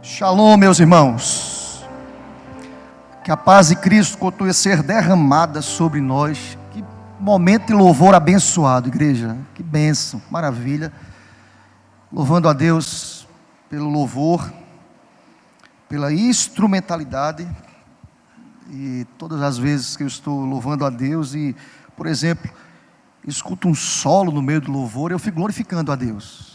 Shalom, meus irmãos. Que a paz de Cristo continue a ser derramada sobre nós. Que momento de louvor abençoado, igreja. Que bênção, maravilha. Louvando a Deus pelo louvor, pela instrumentalidade. E todas as vezes que eu estou louvando a Deus e, por exemplo, escuto um solo no meio do louvor, eu fico glorificando a Deus.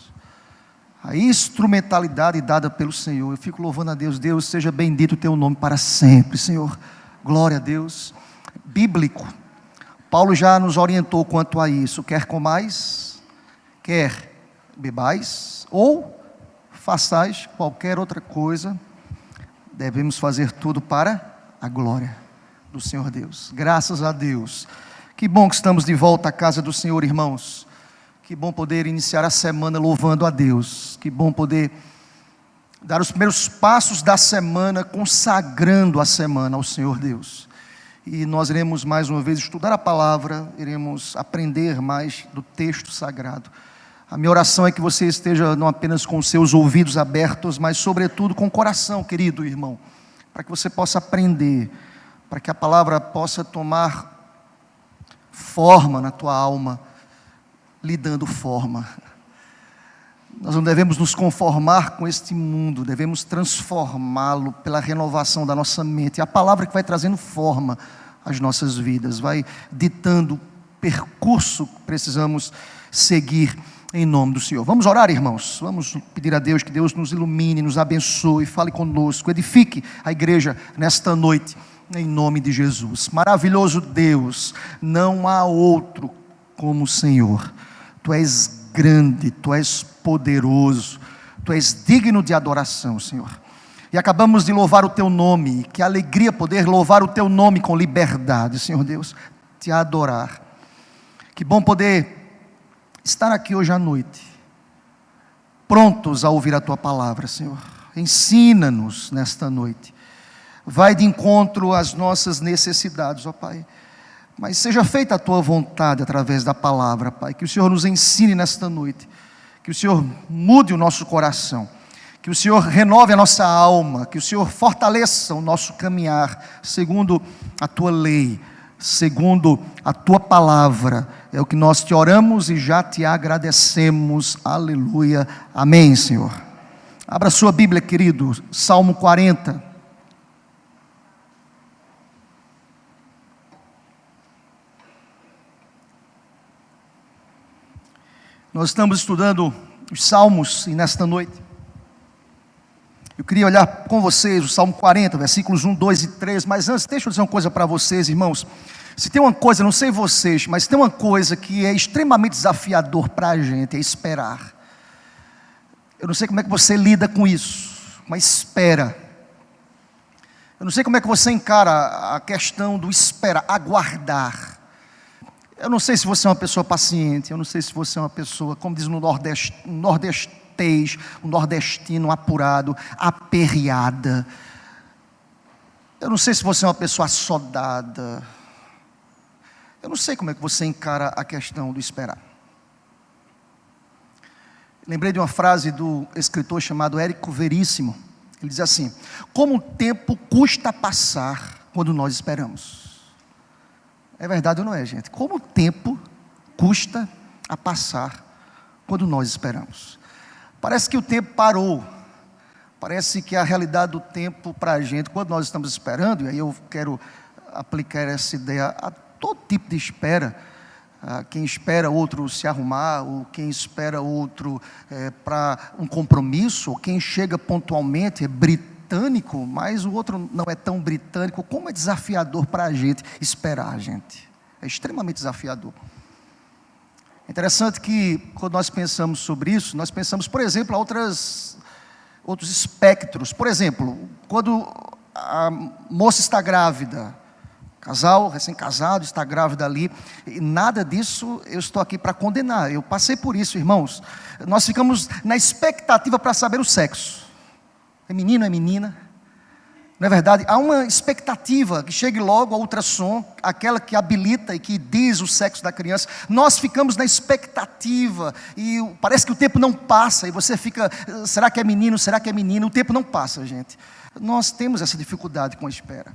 A instrumentalidade dada pelo Senhor, eu fico louvando a Deus. Deus, seja bendito o teu nome para sempre, Senhor. Glória a Deus. Bíblico. Paulo já nos orientou quanto a isso. Quer comais, quer bebais, ou façais qualquer outra coisa, devemos fazer tudo para a glória do Senhor Deus. Graças a Deus. Que bom que estamos de volta à casa do Senhor, irmãos. Que bom poder iniciar a semana louvando a Deus. Que bom poder dar os primeiros passos da semana, consagrando a semana ao Senhor Deus. E nós iremos mais uma vez estudar a palavra, iremos aprender mais do texto sagrado. A minha oração é que você esteja não apenas com os seus ouvidos abertos, mas sobretudo com o coração, querido irmão, para que você possa aprender, para que a palavra possa tomar forma na tua alma, lhe dando forma. Nós não devemos nos conformar com este mundo, devemos transformá-lo pela renovação da nossa mente. É a palavra que vai trazendo forma às nossas vidas, vai ditando o percurso que precisamos seguir em nome do Senhor. Vamos orar, irmãos? Vamos pedir a Deus que Deus nos ilumine, nos abençoe, fale conosco, edifique a igreja nesta noite, em nome de Jesus. Maravilhoso Deus, não há outro como o Senhor. Tu és grande, Tu és poderoso, Tu és digno de adoração, Senhor. E acabamos de louvar o Teu nome, que alegria poder louvar o Teu nome com liberdade, Senhor Deus, Te adorar. Que bom poder estar aqui hoje à noite, prontos a ouvir a Tua palavra, Senhor. Ensina-nos nesta noite, vai de encontro às nossas necessidades, ó Pai. Mas seja feita a Tua vontade através da palavra, Pai. Que o Senhor nos ensine nesta noite. Que o Senhor mude o nosso coração. Que o Senhor renove a nossa alma. Que o Senhor fortaleça o nosso caminhar segundo a Tua lei, segundo a Tua palavra. É o que nós te oramos e já te agradecemos. Aleluia. Amém, Senhor. Abra sua Bíblia, querido. Salmo 40. Nós estamos estudando os Salmos e nesta noite eu queria olhar com vocês o Salmo 40, versículos 1, 2 e 3, mas antes deixa eu dizer uma coisa para vocês, irmãos. Se tem uma coisa, não sei vocês, mas tem uma coisa que é extremamente desafiador para a gente, é esperar. Eu não sei como é que você lida com isso, mas espera. Eu não sei como é que você encara a questão do esperar, aguardar. Eu não sei se você é uma pessoa paciente, eu não sei se você é uma pessoa, como diz no Nordeste, um nordestino apurado, aperreada. Eu não sei se você é uma pessoa assodada. Eu não sei como é que você encara a questão do esperar. Lembrei de uma frase do escritor chamado Érico Veríssimo. Ele diz assim: como o tempo custa passar quando nós esperamos. É verdade ou não é, gente? Como o tempo custa a passar quando nós esperamos. Parece que o tempo parou. Parece que a realidade do tempo para a gente, quando nós estamos esperando, e aí eu quero aplicar essa ideia a todo tipo de espera. Quem espera outro se arrumar, ou quem espera outro para um compromisso, ou quem chega pontualmente, é britânico, mas o outro não é tão britânico. Como é desafiador para a gente esperar, gente. É extremamente desafiador. É interessante que quando nós pensamos sobre isso, nós pensamos, por exemplo, a outros espectros. Por exemplo, quando a moça está grávida, casal recém-casado está grávida ali, e nada disso eu estou aqui para condenar. Eu passei por isso, irmãos. Nós ficamos na expectativa para saber o sexo. É menino, é menina? Não é verdade? Há uma expectativa que chegue logo ao ultrassom, aquela que habilita e que diz o sexo da criança. Nós ficamos na expectativa e parece que o tempo não passa e você fica, será que é menino, será que é menina? O tempo não passa, gente. Nós temos essa dificuldade com a espera.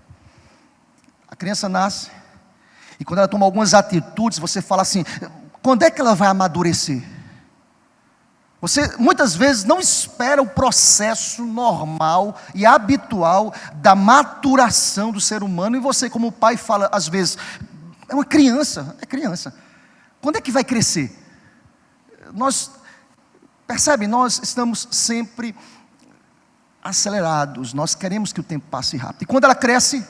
A criança nasce e quando ela toma algumas atitudes, você fala assim, quando é que ela vai amadurecer? Você muitas vezes não espera o processo normal e habitual da maturação do ser humano, e você como pai fala às vezes, é uma criança, é criança, quando é que vai crescer? Percebe, nós estamos sempre acelerados, nós queremos que o tempo passe rápido, e quando ela cresce,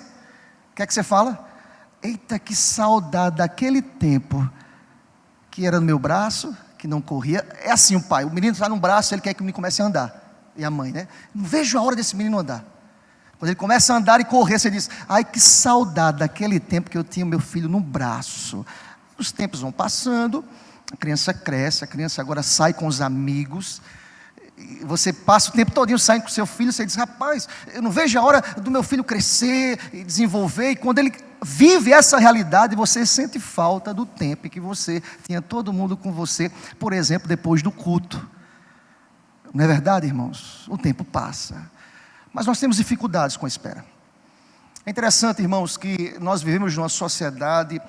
o que é que você fala? Eita, que saudade daquele tempo, que era no meu braço, que não corria. É assim o pai, o menino está no braço, ele quer que o menino comece a andar, e a mãe, né? Não vejo a hora desse menino andar. Quando ele começa a andar e correr, você diz, ai que saudade daquele tempo que eu tinha o meu filho no braço. Os tempos vão passando, a criança cresce, a criança agora sai com os amigos, e você passa o tempo todinho saindo com seu filho, você diz, rapaz, eu não vejo a hora do meu filho crescer e desenvolver, e quando ele vive essa realidade, você sente falta do tempo em que você tinha todo mundo com você, por exemplo, depois do culto. Não é verdade, irmãos? O tempo passa, mas nós temos dificuldades com a espera. É interessante, irmãos, que nós vivemos numa sociedade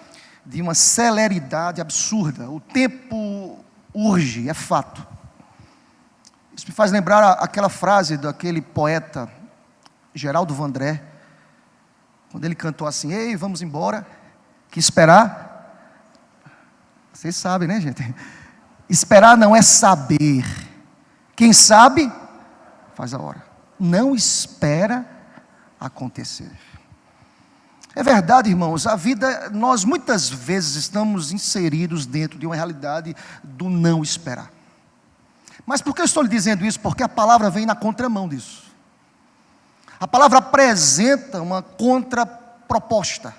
de uma celeridade absurda. O tempo urge, é fato. Isso me faz lembrar aquela frase daquele poeta Geraldo Vandré, quando ele cantou assim, ei, vamos embora, que esperar, vocês sabem, né, gente? Esperar não é saber, quem sabe, faz a hora, não espera acontecer. É verdade, irmãos, a vida, nós muitas vezes estamos inseridos dentro de uma realidade do não esperar. Mas por que eu estou lhe dizendo isso? Porque a palavra vem na contramão disso. A palavra apresenta uma contraproposta.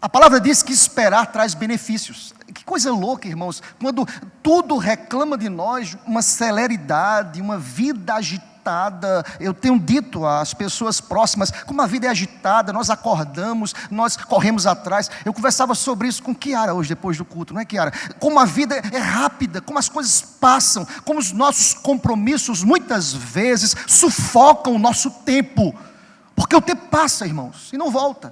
A palavra diz que esperar traz benefícios. Que coisa louca, irmãos, quando tudo reclama de nós uma celeridade, uma vida agitada. Eu tenho dito às pessoas próximas, como a vida é agitada, nós acordamos, nós corremos atrás. Eu conversava sobre isso com Kiara hoje, depois do culto, não é, Kiara? Como a vida é rápida, como as coisas passam, como os nossos compromissos muitas vezes sufocam o nosso tempo, porque o tempo passa, irmãos, e não volta.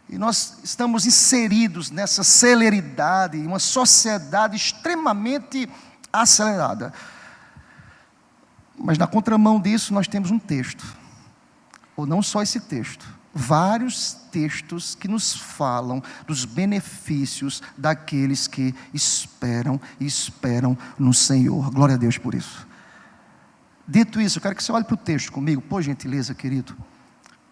E nós estamos inseridos nessa celeridade, uma sociedade extremamente acelerada. Mas na contramão disso nós temos um texto, ou não só esse texto, vários textos que nos falam dos benefícios daqueles que esperam e esperam no Senhor. Glória a Deus por isso. Dito isso, eu quero que você olhe para o texto comigo, por gentileza, querido.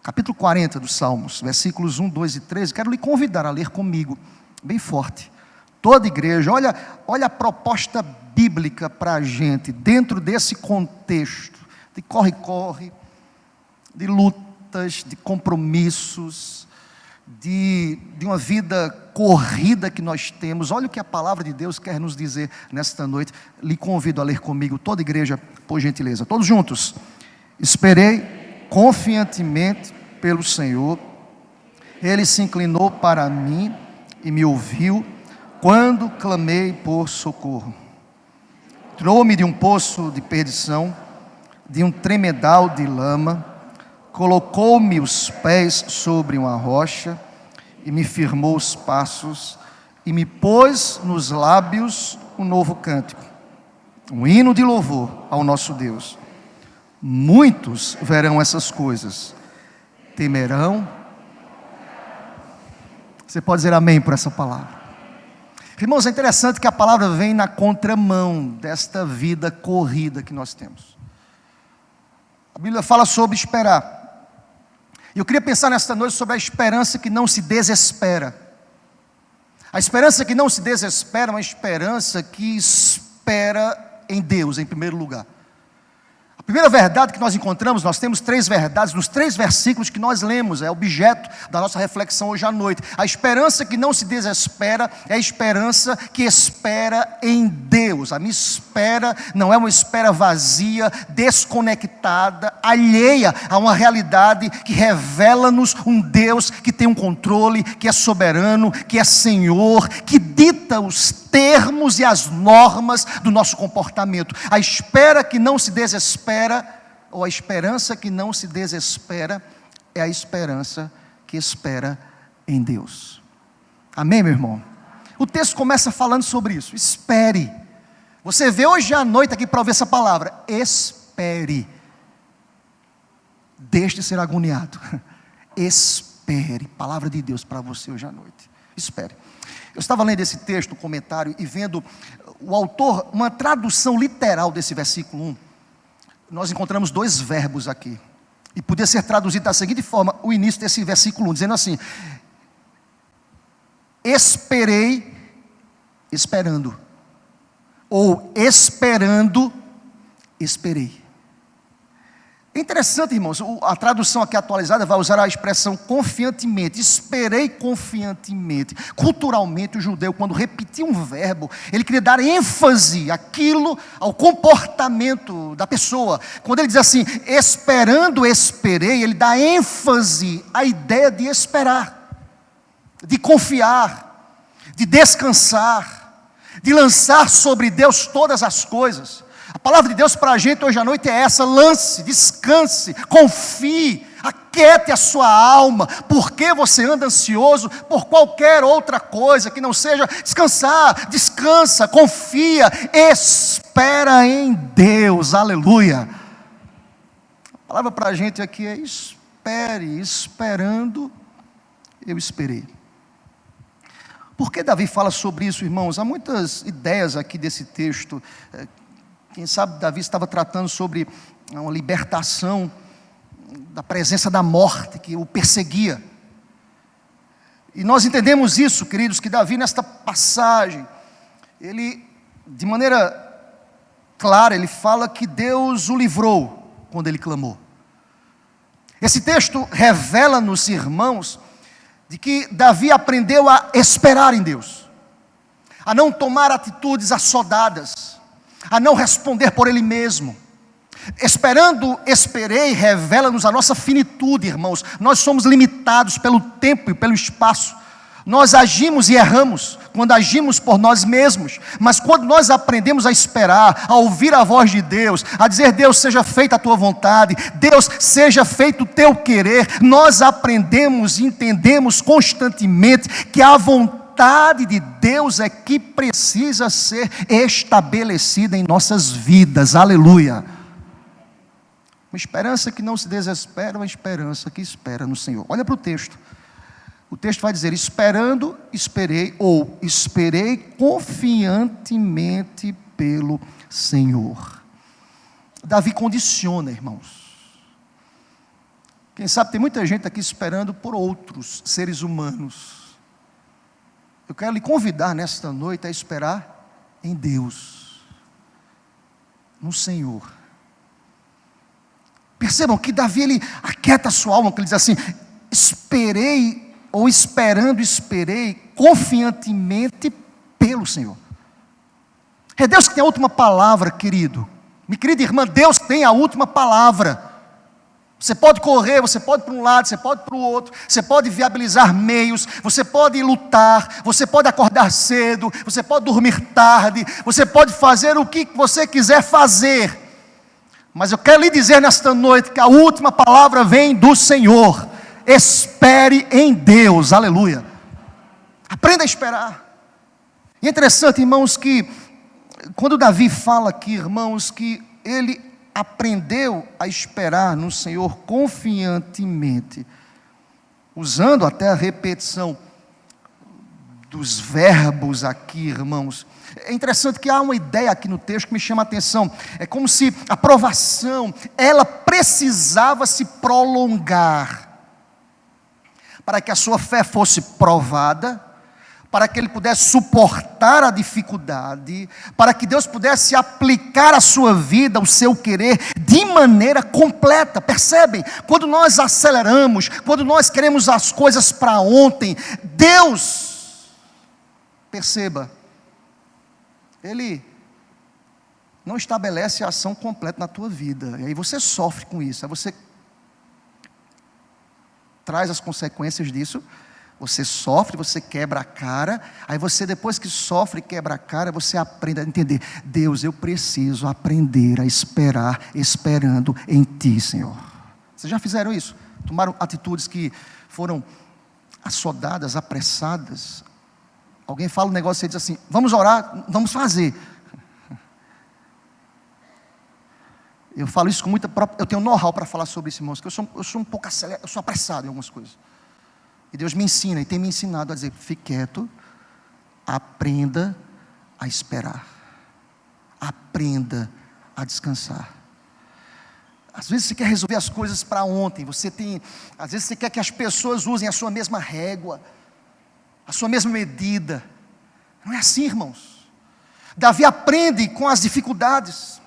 Capítulo 40 dos Salmos, versículos 1, 2 e 13, quero lhe convidar a ler comigo, bem forte. Toda igreja, olha a proposta bíblica para a gente, dentro desse contexto, de corre-corre, de lutas, de compromissos, de uma vida corrida que nós temos. Olha o que a palavra de Deus quer nos dizer nesta noite. Lhe convido a ler comigo, toda igreja, por gentileza, todos juntos. Esperei confiantemente pelo Senhor, Ele se inclinou para mim e me ouviu quando clamei por socorro. Tirou-me de um poço de perdição, de um tremedal de lama, colocou-me os pés sobre uma rocha e me firmou os passos e me pôs nos lábios um novo cântico, um hino de louvor ao nosso Deus. Muitos verão essas coisas, temerão. Você pode dizer amém por essa palavra? Irmãos, é interessante que a palavra vem na contramão desta vida corrida que nós temos. A Bíblia fala sobre esperar. E eu queria pensar nesta noite sobre a esperança que não se desespera. A esperança que não se desespera é uma esperança que espera em Deus, em primeiro lugar. A primeira verdade que nós encontramos, nós temos 3 verdades nos 3 versículos que nós lemos, é objeto da nossa reflexão hoje à noite. A esperança que não se desespera é a esperança que espera em Deus. A minha espera não é uma espera vazia, desconectada, alheia a uma realidade que revela-nos um Deus que tem um controle, que é soberano, que é Senhor, que dita os termos e as normas do nosso comportamento. A espera que não se desespera, ou a esperança que não se desespera, é a esperança que espera em Deus. Amém, meu irmão? O texto começa falando sobre isso. Espere. Você vê hoje à noite aqui para ouvir essa palavra. Espere. Deixe de ser agoniado. Espere. Palavra de Deus para você hoje à noite. Espere. Eu estava lendo esse texto, um comentário, e vendo o autor, uma tradução literal desse versículo 1. Nós encontramos 2 verbos aqui. E podia ser traduzido da seguinte forma, o início desse versículo 1, dizendo assim: esperei, esperando. Ou esperando, esperei. É interessante, irmãos, a tradução aqui atualizada vai usar a expressão confiantemente. Esperei confiantemente. Culturalmente, o judeu, quando repetia um verbo, ele queria dar ênfase àquilo, ao comportamento da pessoa. Quando ele diz assim, esperando, esperei, ele dá ênfase à ideia de esperar, de confiar, de descansar, de lançar sobre Deus todas as coisas. A palavra de Deus para a gente hoje à noite é essa: lance, descanse, confie, aquiete a sua alma. Por que você anda ansioso por qualquer outra coisa que não seja descansar? Descansa, confia, espera em Deus, aleluia. A palavra para a gente aqui é espere, esperando, eu esperei. Por que Davi fala sobre isso, irmãos? Há muitas ideias aqui desse texto. Quem sabe Davi estava tratando sobre uma libertação da presença da morte que o perseguia. E nós entendemos isso, queridos, que Davi nesta passagem, ele, de maneira clara, ele fala que Deus o livrou quando ele clamou. Esse texto revela-nos, irmãos, de que Davi aprendeu a esperar em Deus, a não tomar atitudes assodadas, a não responder por ele mesmo. Esperando, esperei, revela-nos a nossa finitude, irmãos. Nós somos limitados pelo tempo e pelo espaço. Nós agimos e erramos quando agimos por nós mesmos. Mas quando nós aprendemos a esperar, a ouvir a voz de Deus, a dizer: Deus, seja feita a tua vontade, Deus, seja feito o teu querer, nós aprendemos e entendemos constantemente que a vontade de Deus é que precisa ser estabelecida em nossas vidas, aleluia. Uma esperança que não se desespera, uma esperança que espera no Senhor. Olha para o texto. O texto vai dizer: esperando, esperei, ou esperei confiantemente pelo Senhor. Davi condiciona, irmãos. Quem sabe tem muita gente aqui esperando por outros seres humanos. Eu quero lhe convidar nesta noite a esperar em Deus, no Senhor. Percebam que Davi, ele aquieta a sua alma, que ele diz assim: esperei, ou esperando, esperei confiantemente pelo Senhor. É Deus que tem a última palavra, querido. Minha querida irmã, Deus tem a última palavra. Você pode correr, você pode ir para um lado, você pode ir para o outro, você pode viabilizar meios, você pode lutar, você pode acordar cedo, você pode dormir tarde, você pode fazer o que você quiser fazer. Mas eu quero lhe dizer nesta noite que a última palavra vem do Senhor. Espere em Deus, aleluia. Aprenda a esperar. E é interessante, irmãos, que quando Davi fala aqui, irmãos, que ele aprendeu a esperar no Senhor confiantemente, usando até a repetição dos verbos aqui, irmãos. É interessante que há uma ideia aqui no texto que me chama a atenção. É como se a provação, ela precisava se prolongar, para que a sua fé fosse provada, para que ele pudesse suportar a dificuldade, para que Deus pudesse aplicar a sua vida, o seu querer, de maneira completa. Percebem? Quando nós aceleramos, quando nós queremos as coisas para ontem, Deus, perceba, Ele não estabelece a ação completa na tua vida, e aí você sofre com isso, aí você traz as consequências disso, você sofre, você quebra a cara, aí você, depois que sofre e quebra a cara, você aprende a entender: Deus, eu preciso aprender a esperar, esperando em Ti, Senhor. Vocês já fizeram isso? Tomaram atitudes que foram assodadas, apressadas? Alguém fala um negócio e você diz assim: vamos orar, vamos fazer. Eu falo isso com muita própria. Eu tenho know-how para falar sobre isso, irmãos, que eu sou um pouco acelerado, eu sou apressado em algumas coisas. E Deus me ensina, e tem me ensinado a dizer: fique quieto, aprenda a esperar, aprenda a descansar. Às vezes você quer resolver as coisas para ontem, às vezes você quer que as pessoas usem a sua mesma régua, a sua mesma medida. Não é assim, irmãos. Davi aprende com as dificuldades.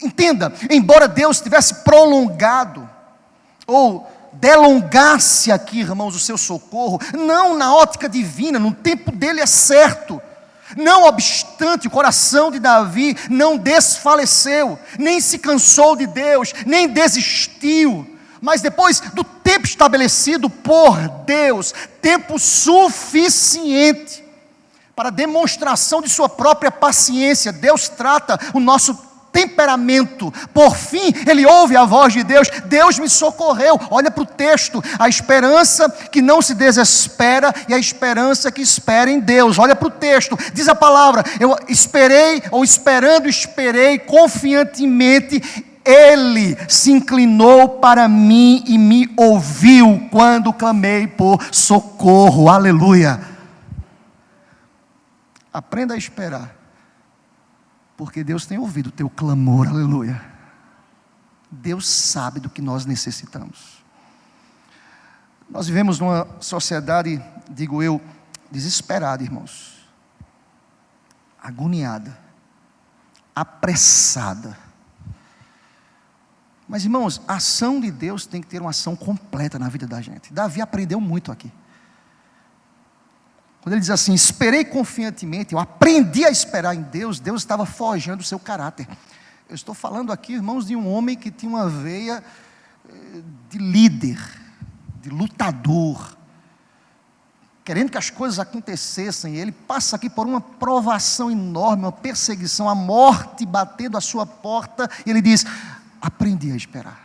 Entenda, embora Deus tivesse prolongado ou delongasse aqui, irmãos, o seu socorro, não na ótica divina, no tempo dele é certo. Não obstante, o coração de Davi não desfaleceu, nem se cansou de Deus, nem desistiu. Mas depois do tempo estabelecido por Deus, tempo suficiente para demonstração de sua própria paciência, Deus trata o nosso temperamento. Por fim, ele ouve a voz de Deus: Deus me socorreu. Olha para o texto: a esperança que não se desespera e a esperança que espera em Deus. Olha para o texto, diz a palavra: eu esperei, ou esperando esperei confiantemente. Ele se inclinou para mim e me ouviu quando clamei por socorro. Aleluia. Aprenda a esperar, porque Deus tem ouvido o teu clamor. Aleluia. Deus sabe do que nós necessitamos. Nós vivemos numa sociedade, digo eu, desesperada, irmãos, agoniada, apressada. Mas, irmãos, a ação de Deus tem que ter uma ação completa na vida da gente. Davi aprendeu muito aqui. Quando ele diz assim: esperei confiantemente, eu aprendi a esperar em Deus, Deus estava forjando o seu caráter. Eu estou falando aqui, irmãos, de um homem que tinha uma veia de líder, de lutador, querendo que as coisas acontecessem. Ele passa aqui por uma provação enorme, uma perseguição, a morte batendo à sua porta, e ele diz: aprendi a esperar.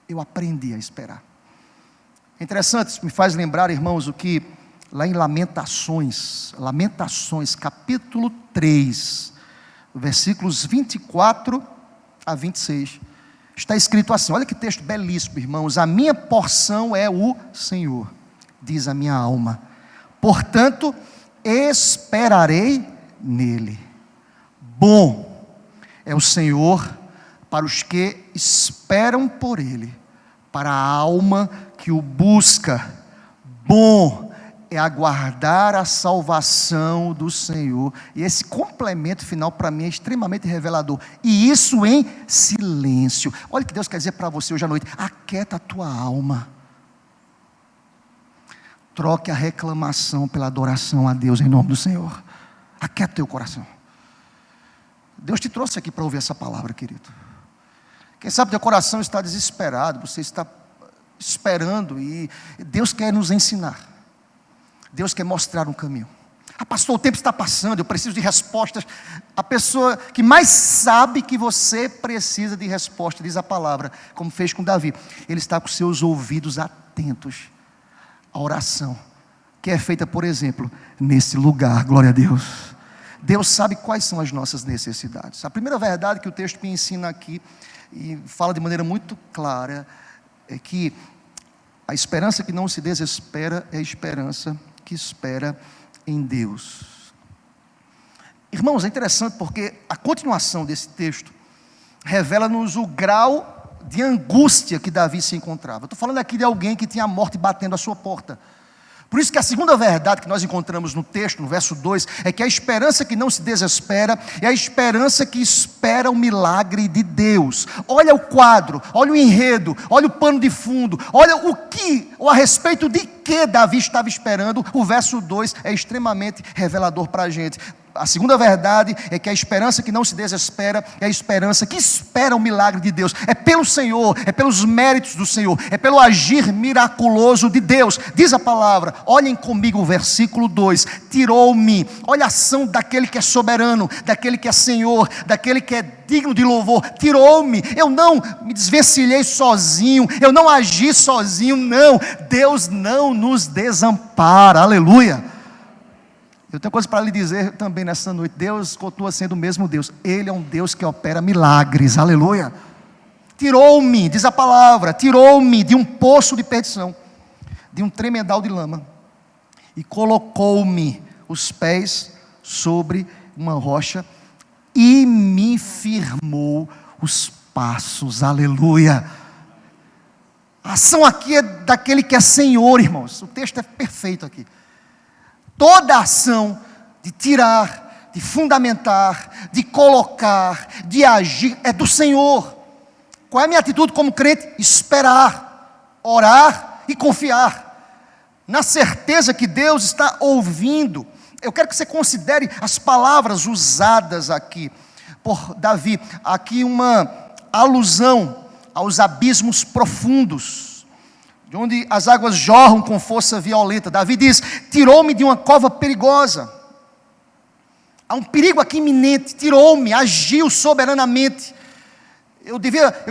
Eu aprendi a esperar. É interessante, isso me faz lembrar, irmãos, o que lá em Lamentações, capítulo 3, versículos 24 a 26, está escrito assim, olha que texto belíssimo, irmãos: a minha porção é o Senhor, diz a minha alma, portanto esperarei nele. Bom é o Senhor para os que esperam por ele, para a alma que o busca. Bom é aguardar a salvação do Senhor. E esse complemento final para mim é extremamente revelador. E isso em silêncio. Olha o que Deus quer dizer para você hoje à noite: aquieta a tua alma. Troque a reclamação pela adoração a Deus em nome do Senhor. Aquieta o teu coração. Deus te trouxe aqui para ouvir essa palavra, querido. Quem sabe teu coração está desesperado, você está esperando, e Deus quer nos ensinar. Deus quer mostrar um caminho. Ah, pastor, o tempo está passando, eu preciso de respostas. A pessoa que mais sabe que você precisa de resposta, diz a palavra, como fez com Davi, ele está com seus ouvidos atentos à oração, que é feita, por exemplo, nesse lugar. Glória a Deus. Deus sabe quais são as nossas necessidades. A primeira verdade que o texto me ensina aqui, e fala de maneira muito clara, é que a esperança que não se desespera é a esperança que espera em Deus. Irmãos, é interessante porque a continuação desse texto revela-nos o grau de angústia que Davi se encontrava. Estou falando aqui de alguém que tinha a morte batendo à sua porta. Por isso que a segunda verdade que nós encontramos no texto, no verso 2, é que a esperança que não se desespera é a esperança que espera o milagre de Deus. Olha o quadro, olha o enredo, olha o pano de fundo, olha o que, ou a respeito de que Davi estava esperando. O verso 2 é extremamente revelador para a gente. A segunda verdade é que a esperança que não se desespera é a esperança que espera o milagre de Deus. É pelo Senhor, é pelos méritos do Senhor, é pelo agir miraculoso de Deus. Diz a palavra, olhem comigo o versículo 2: tirou-me. Olha a ação daquele que é soberano, daquele que é Senhor, daquele que é digno de louvor. Tirou-me. Eu não me desvencilhei sozinho, eu não agi sozinho, não. Deus não nos desampara, aleluia. Eu tenho coisa para lhe dizer também nessa noite. Deus continua sendo o mesmo Deus. Ele é um Deus que opera milagres, aleluia. Tirou-me, diz a palavra, tirou-me de um poço de perdição, de um tremedal de lama, e colocou-me os pés sobre uma rocha, e me firmou os passos, aleluia. A ação aqui é daquele que é Senhor, irmãos. O texto é perfeito aqui. Toda a ação de tirar, de fundamentar, de colocar, de agir, é do Senhor. Qual é a minha atitude como crente? Esperar, orar e confiar, na certeza que Deus está ouvindo. Eu quero que você considere as palavras usadas aqui por Davi. Aqui uma alusão aos abismos profundos, de onde as águas jorram com força violenta. Davi diz: tirou-me de uma cova perigosa. Há um perigo aqui iminente. Tirou-me, agiu soberanamente. Eu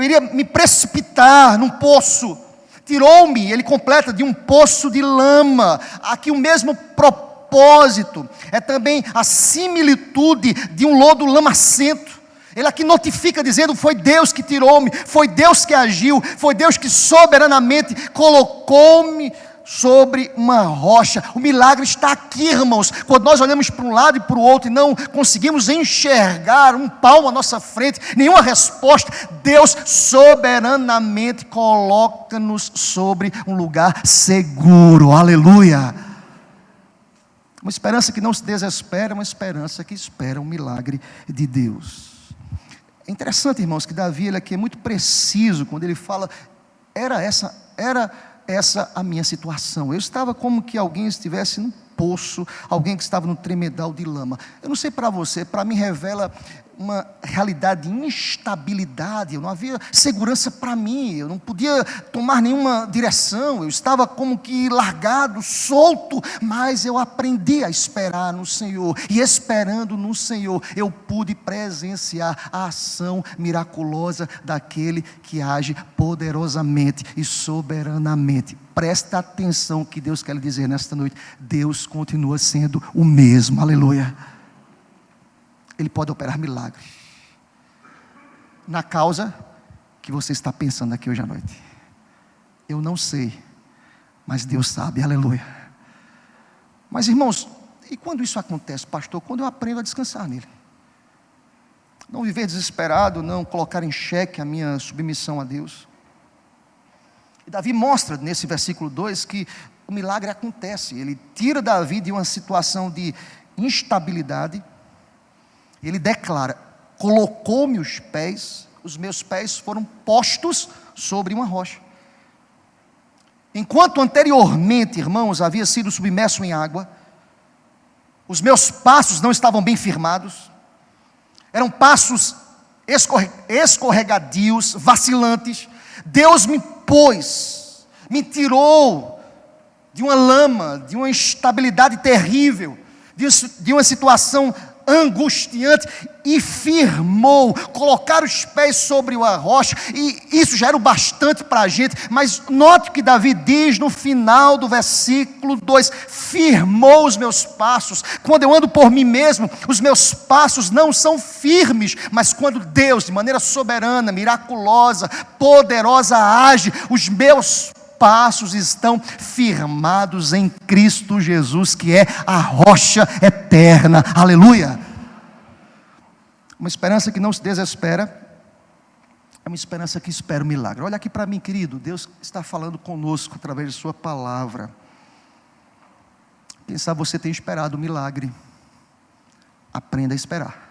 iria me precipitar num poço. Tirou-me, ele completa, de um poço de lama. Aqui o mesmo propósito. É também a similitude de um lodo lamacento. Ele aqui notifica dizendo: foi Deus que tirou-me, foi Deus que agiu, foi Deus que soberanamente colocou-me sobre uma rocha. O milagre está aqui, irmãos. Quando nós olhamos para um lado e para o outro e não conseguimos enxergar um palmo à nossa frente, nenhuma resposta, Deus soberanamente coloca-nos sobre um lugar seguro, aleluia. Uma esperança que não se desespera, uma esperança que espera um milagre de Deus. É interessante, irmãos, que Davi, ele aqui é muito preciso quando ele fala: era essa a minha situação. Eu estava como que alguém estivesse num poço, alguém que estava no tremedal de lama. Eu não sei para você, para mim revela uma realidade de instabilidade. Eu não havia segurança para mim, eu não podia tomar nenhuma direção, eu estava como que largado, solto, mas eu aprendi a esperar no Senhor, e esperando no Senhor, eu pude presenciar a ação miraculosa daquele que age poderosamente e soberanamente. Presta atenção que Deus quer lhe dizer nesta noite: Deus continua sendo o mesmo, aleluia. Ele pode operar milagres na causa que você está pensando aqui hoje à noite. Eu não sei, mas Deus sabe, aleluia. Mas irmãos, e quando isso acontece, pastor? Quando eu aprendo a descansar nele, não viver desesperado, não colocar em xeque a minha submissão a Deus. E Davi mostra nesse versículo 2 que o milagre acontece. Ele tira Davi de uma situação de instabilidade. Ele declara: colocou-me os meus pés foram postos sobre uma rocha. Enquanto anteriormente, irmãos, havia sido submerso em água, os meus passos não estavam bem firmados, eram passos escorregadios, vacilantes. Deus me tirou de uma lama, de uma instabilidade terrível, de uma situação angustiante, e firmou, colocar os pés sobre a rocha, e isso já era o bastante para a gente. Mas note que Davi diz no final do versículo 2: firmou os meus passos. Quando eu ando por mim mesmo, os meus passos não são firmes, mas quando Deus, de maneira soberana, miraculosa, poderosa, age, os meus passos estão firmados em Cristo Jesus, que é a rocha eterna, aleluia. Uma esperança que não se desespera é uma esperança que espera o milagre. Olha aqui para mim, querido, Deus está falando conosco através de sua palavra. Quem sabe você tem esperado o milagre. Aprenda a esperar.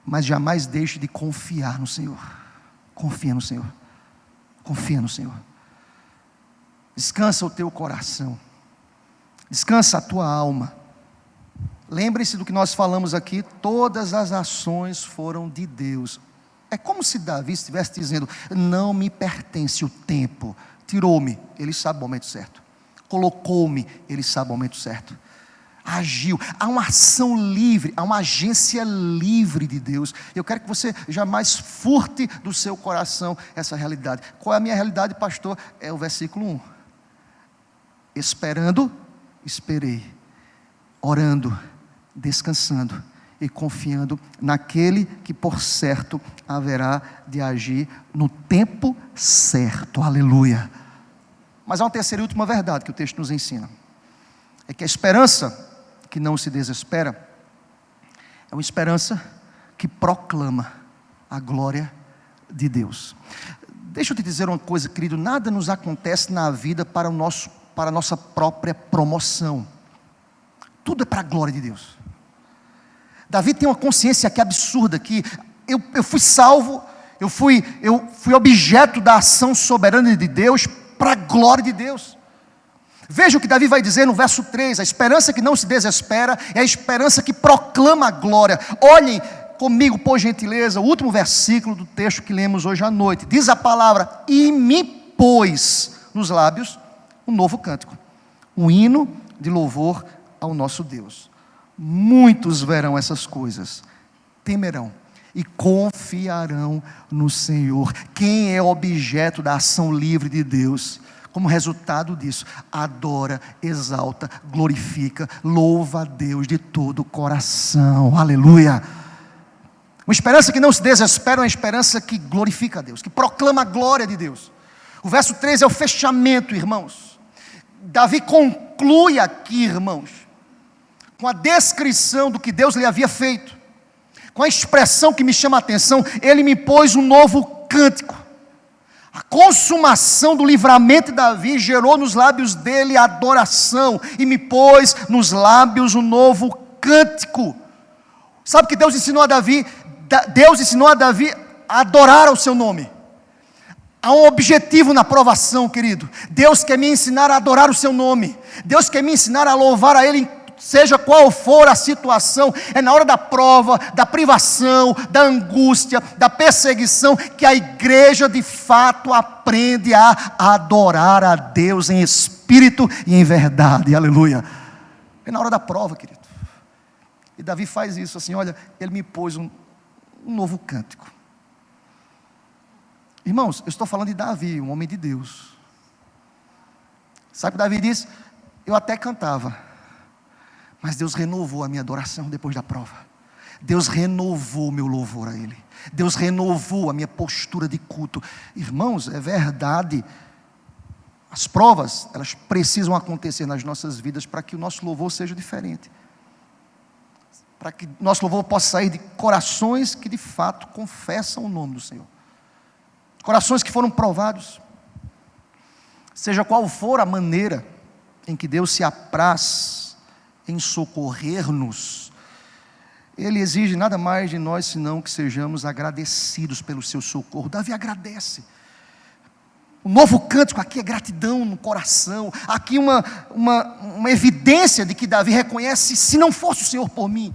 Mas jamais deixe de confiar no Senhor. Confia no Senhor. Confia no Senhor. Descansa o teu coração. Descansa a tua alma. Lembre-se do que nós falamos aqui. Todas as ações foram de Deus. É como se Davi estivesse dizendo: não me pertence o tempo. Tirou-me, Ele sabe o momento certo. Colocou-me, Ele sabe o momento certo. Agiu, há uma ação livre, há uma agência livre de Deus. Eu quero que você jamais furte do seu coração essa realidade. Qual é a minha realidade, pastor? É o versículo 1. Esperando, esperei. Orando, descansando e confiando naquele que por certo haverá de agir no tempo certo. Aleluia. Mas há uma terceira e última verdade que o texto nos ensina. É que a esperança que não se desespera é uma esperança que proclama a glória de Deus. Deixa eu te dizer uma coisa, querido: nada nos acontece na vida para a nossa própria promoção. Tudo é para a glória de Deus. Davi tem uma consciência aqui absurda, que eu fui salvo, eu fui objeto da ação soberana de Deus, para a glória de Deus. Veja o que Davi vai dizer no verso 3, a esperança que não se desespera, é a esperança que proclama a glória. Olhem comigo, por gentileza, o último versículo do texto que lemos hoje à noite. Diz a palavra: e me pôs nos lábios um novo cântico, um hino de louvor ao nosso Deus. Muitos verão essas coisas, temerão e confiarão no Senhor. Quem é objeto da ação livre de Deus, como resultado disso, adora, exalta, glorifica, louva a Deus de todo o coração. Aleluia. Uma esperança que não se desespera, uma esperança que glorifica a Deus, que proclama a glória de Deus. O verso 13 é o fechamento, irmãos. Davi conclui aqui, irmãos, com a descrição do que Deus lhe havia feito, com a expressão que me chama a atenção: ele me pôs um novo cântico. A consumação do livramento de Davi gerou nos lábios dele adoração, e me pôs nos lábios um novo cântico. Sabe o que Deus ensinou a Davi? Deus ensinou a Davi a adorar ao seu nome. Há um objetivo na provação, querido. Deus quer me ensinar a adorar o seu nome. Deus quer me ensinar a louvar a Ele, seja qual for a situação. É na hora da prova, da privação, da angústia, da perseguição, que a igreja de fato aprende a adorar a Deus em espírito e em verdade. Aleluia. É na hora da prova, querido. E Davi faz isso assim: olha, ele me pôs um novo cântico. Irmãos, eu estou falando de Davi, um homem de Deus. Sabe o que Davi diz? Eu até cantava, mas Deus renovou a minha adoração depois da prova. Deus renovou o meu louvor a Ele. Deus renovou a minha postura de culto. Irmãos, é verdade. As provas, elas precisam acontecer nas nossas vidas para que o nosso louvor seja diferente. Para que nosso louvor possa sair de corações que de fato confessam o nome do Senhor. Corações que foram provados. Seja qual for a maneira em que Deus se apraz em socorrer-nos, Ele exige nada mais de nós senão que sejamos agradecidos pelo seu socorro. Davi agradece. O novo cântico aqui é gratidão no coração. Aqui uma evidência de que Davi reconhece: se não fosse o Senhor por mim,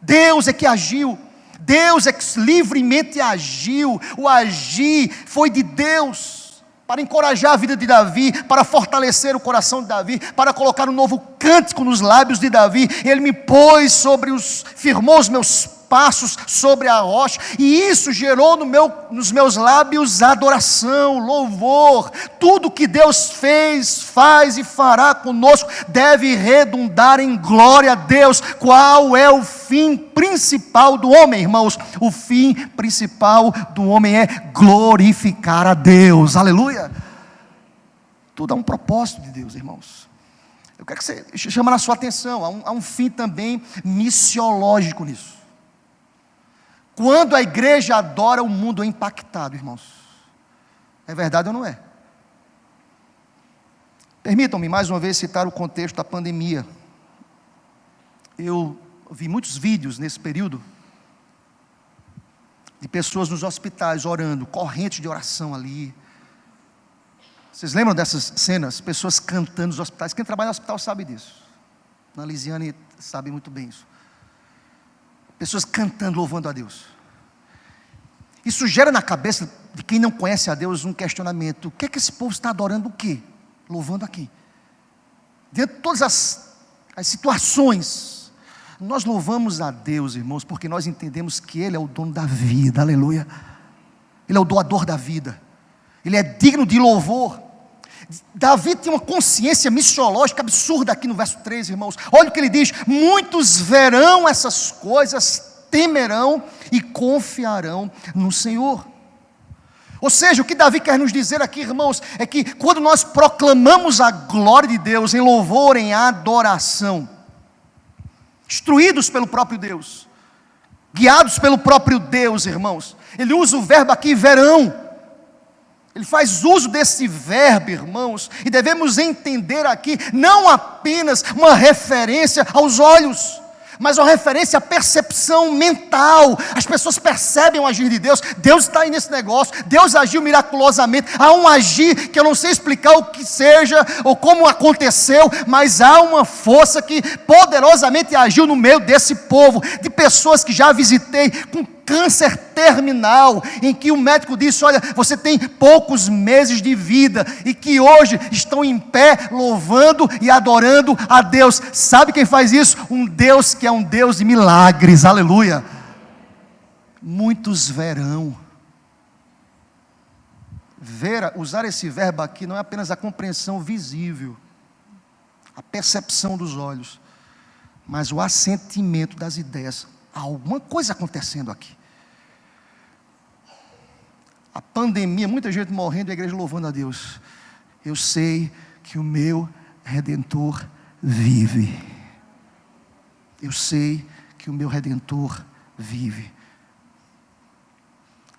Deus é que agiu. Deus é que livremente agiu. O agir foi de Deus, para encorajar a vida de Davi, para fortalecer o coração de Davi, para colocar um novo cântico nos lábios de Davi. Ele me pôs firmou os meus passos sobre a rocha, e isso gerou nos meus lábios adoração, louvor. Tudo que Deus fez, faz e fará conosco deve redundar em glória a Deus. Qual é o fim principal do homem, irmãos? O fim principal do homem é glorificar a Deus. Aleluia. Tudo há um propósito de Deus, irmãos. Eu quero que você chame a sua atenção. Há um fim também missiológico nisso. Quando a igreja adora, o mundo é impactado, irmãos. É verdade ou não é? Permitam-me mais uma vez citar o contexto da pandemia. Eu vi muitos vídeos nesse período de pessoas nos hospitais orando, correntes de oração ali. Vocês lembram dessas cenas? Pessoas cantando nos hospitais. Quem trabalha no hospital sabe disso. Na Lisiane sabe muito bem isso. Pessoas cantando, louvando a Deus. Isso gera na cabeça de quem não conhece a Deus um questionamento: o que é que esse povo está adorando o quê? Louvando a quem? Dentro de todas as situações, nós louvamos a Deus, irmãos, porque nós entendemos que Ele é o dono da vida, aleluia. Ele é o doador da vida, Ele é digno de louvor. Davi tem uma consciência missiológica absurda aqui no verso 3, irmãos. Olha o que ele diz: muitos verão essas coisas, temerão e confiarão no Senhor. Ou seja, o que Davi quer nos dizer aqui, irmãos, é que quando nós proclamamos a glória de Deus em louvor, em adoração, instruídos pelo próprio Deus, guiados pelo próprio Deus, irmãos, ele usa o verbo aqui, verão. Ele faz uso desse verbo, irmãos, e devemos entender aqui não apenas uma referência aos olhos, mas uma referência à percepção mental. As pessoas percebem o agir de Deus. Deus está aí nesse negócio, Deus agiu miraculosamente. Há um agir que eu não sei explicar o que seja, ou como aconteceu, mas há uma força que poderosamente agiu no meio desse povo, de pessoas que já visitei, com câncer terminal, em que o médico disse: olha, você tem poucos meses de vida, e que hoje estão em pé, louvando e adorando a Deus. Sabe quem faz isso? Um Deus que é um Deus de milagres, aleluia. Muitos verão. Usar esse verbo aqui não é apenas a compreensão visível, a percepção dos olhos, mas o assentimento das ideias. Há alguma coisa acontecendo aqui. A pandemia, muita gente morrendo e a igreja louvando a Deus. Eu sei que o meu Redentor vive. Eu sei que o meu Redentor vive.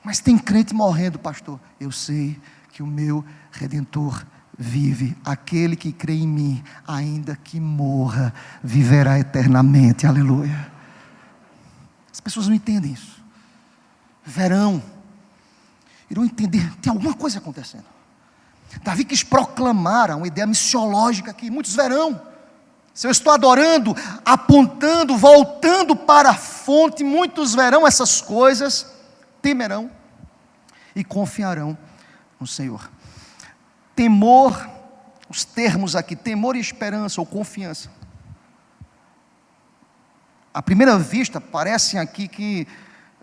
Mas tem crente morrendo, pastor. Eu sei que o meu Redentor vive. Aquele que crê em mim, ainda que morra, viverá eternamente. Aleluia. As pessoas não entendem isso. Verão. Irão entender, tem alguma coisa acontecendo. Davi quis proclamar uma ideia missiológica aqui. Muitos verão. Se eu estou adorando, apontando, voltando para a fonte, muitos verão essas coisas, temerão e confiarão no Senhor. Temor, os termos aqui, temor e esperança ou confiança. À primeira vista, parecem aqui que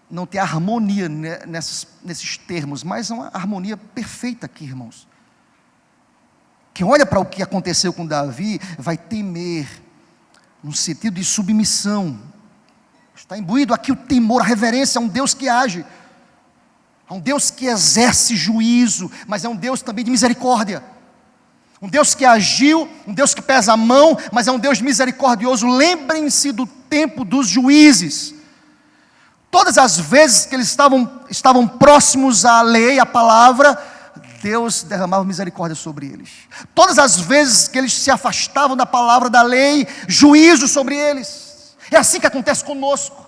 não tem harmonia nesses termos, mas é uma harmonia perfeita aqui, irmãos. Quem olha para o que aconteceu com Davi, vai temer, no sentido de submissão. Está imbuído aqui o temor, a reverência a um Deus que age, a um Deus que exerce juízo, mas é um Deus também de misericórdia. Um Deus que agiu, um Deus que pesa a mão, mas é um Deus misericordioso. Lembrem-se do tempo dos juízes. Todas as vezes que eles estavam próximos à lei, à palavra, Deus derramava misericórdia sobre eles. Todas as vezes que eles se afastavam da palavra, da lei, juízo sobre eles. É assim que acontece conosco.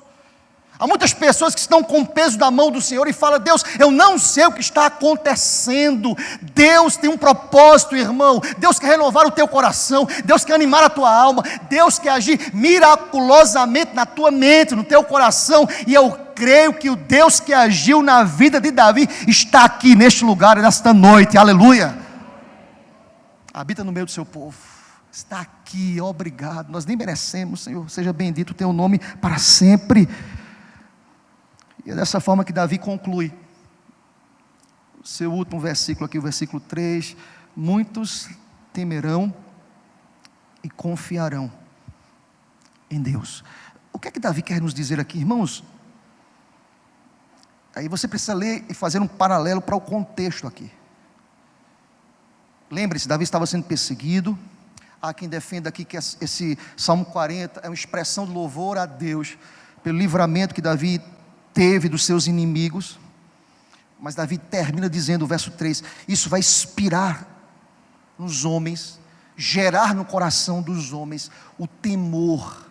Há muitas pessoas que estão com o peso da mão do Senhor e falam: Deus, eu não sei o que está acontecendo. Deus tem um propósito, irmão. Deus quer renovar o teu coração. Deus quer animar a tua alma. Deus quer agir miraculosamente na tua mente, no teu coração. E eu creio que o Deus que agiu na vida de Davi está aqui neste lugar, nesta noite. Aleluia. Habita no meio do seu povo. Está aqui, obrigado. Nós nem merecemos, Senhor. Seja bendito o teu nome para sempre. E é dessa forma que Davi conclui o seu último versículo aqui, o versículo 3. Muitos temerão e confiarão em Deus. O que é que Davi quer nos dizer aqui, irmãos? Aí você precisa ler e fazer um paralelo para o contexto aqui. Lembre-se, Davi estava sendo perseguido. Há quem defenda aqui que esse Salmo 40 é uma expressão de louvor a Deus pelo livramento que Davi teve dos seus inimigos. Mas Davi termina dizendo, o verso 3, isso vai inspirar nos homens gerar no coração dos homens o temor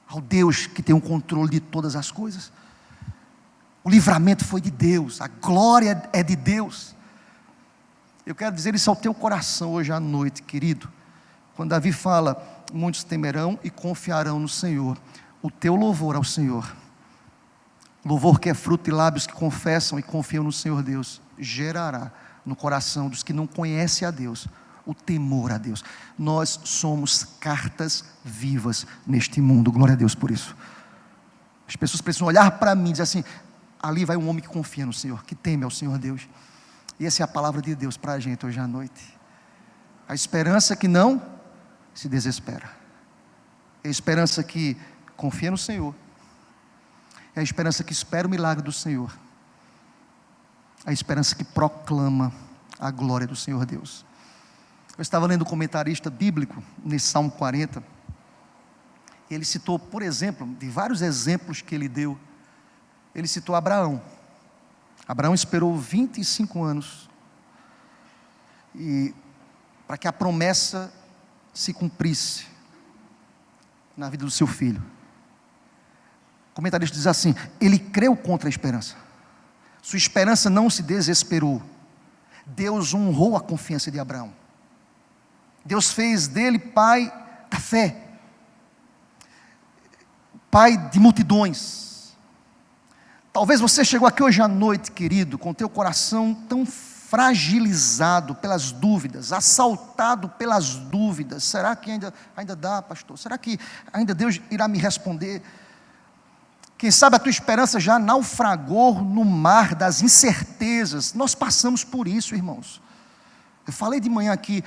ao Deus que tem o controle de todas as coisas. O livramento foi de Deus, a glória é de Deus. Eu quero dizer isso ao teu coração hoje à noite, querido. Quando Davi fala, muitos temerão e confiarão no Senhor. O teu louvor ao Senhor, louvor que é fruto de lábios que confessam e confiam no Senhor Deus, gerará no coração dos que não conhecem a Deus, o temor a Deus. Nós somos cartas vivas neste mundo, glória a Deus por isso. As pessoas precisam olhar para mim e dizer assim, ali vai um homem que confia no Senhor, que teme ao Senhor Deus. E essa é a palavra de Deus para a gente hoje à noite. A esperança que não se desespera. É a esperança que confia no Senhor. É a esperança que espera o milagre do Senhor. É a esperança que proclama a glória do Senhor Deus. Eu estava lendo um comentarista bíblico nesse Salmo 40. Ele citou, por exemplo, de vários exemplos que ele deu, ele citou Abraão. Abraão esperou 25 anos para que a promessa se cumprisse na vida do seu filho. O comentarista diz assim, ele creu contra a esperança. Sua esperança não se desesperou. Deus honrou a confiança de Abraão. Deus fez dele pai da fé, pai de multidões. Talvez você chegou aqui hoje à noite, querido, com teu coração tão fragilizado pelas dúvidas, assaltado pelas dúvidas. Será que ainda dá, pastor? Será que ainda Deus irá me responder? Quem sabe a tua esperança já naufragou no mar das incertezas. Nós passamos por isso, irmãos. Eu falei de manhã aqui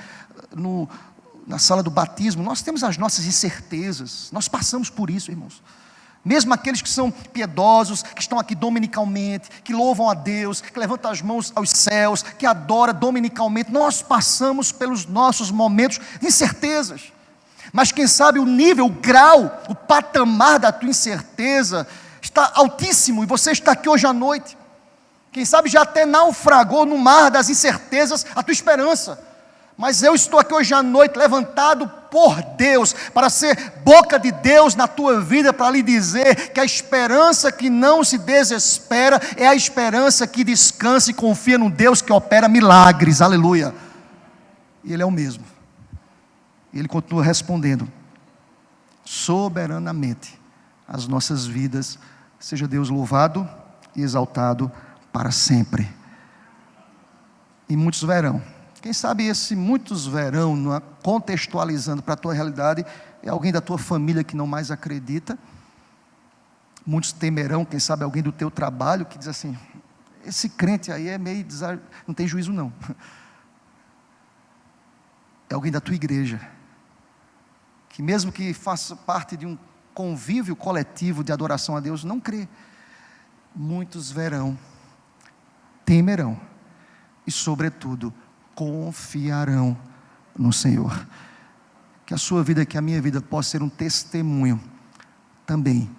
na sala do batismo, nós temos as nossas incertezas, nós passamos por isso, irmãos. Mesmo aqueles que são piedosos, que estão aqui dominicalmente, que louvam a Deus, que levantam as mãos aos céus, que adoram dominicalmente, nós passamos pelos nossos momentos de incertezas. Mas quem sabe o nível, o grau, o patamar da tua incerteza está altíssimo, e você está aqui hoje à noite. Quem sabe já até naufragou no mar das incertezas a tua esperança. Mas eu estou aqui hoje à noite, levantado por Deus, para ser boca de Deus na tua vida, para lhe dizer que a esperança que não se desespera, é a esperança que descansa e confia no Deus que opera milagres, aleluia. E Ele é o mesmo. E Ele continua respondendo, soberanamente, as nossas vidas, seja Deus louvado e exaltado para sempre. E muitos verão. Quem sabe esse muitos verão, contextualizando para a tua realidade, é alguém da tua família que não mais acredita. Muitos temerão, quem sabe alguém do teu trabalho que diz assim, esse crente aí é meio, não tem juízo não. É alguém da tua igreja, que mesmo que faça parte de um convívio coletivo de adoração a Deus, não crê. Muitos verão, temerão e sobretudo confiarão no Senhor. Que a sua vida, que a minha vida possa ser um testemunho também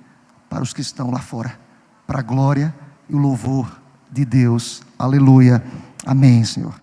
para os que estão lá fora, para a glória e o louvor de Deus. Aleluia. Amém, Senhor.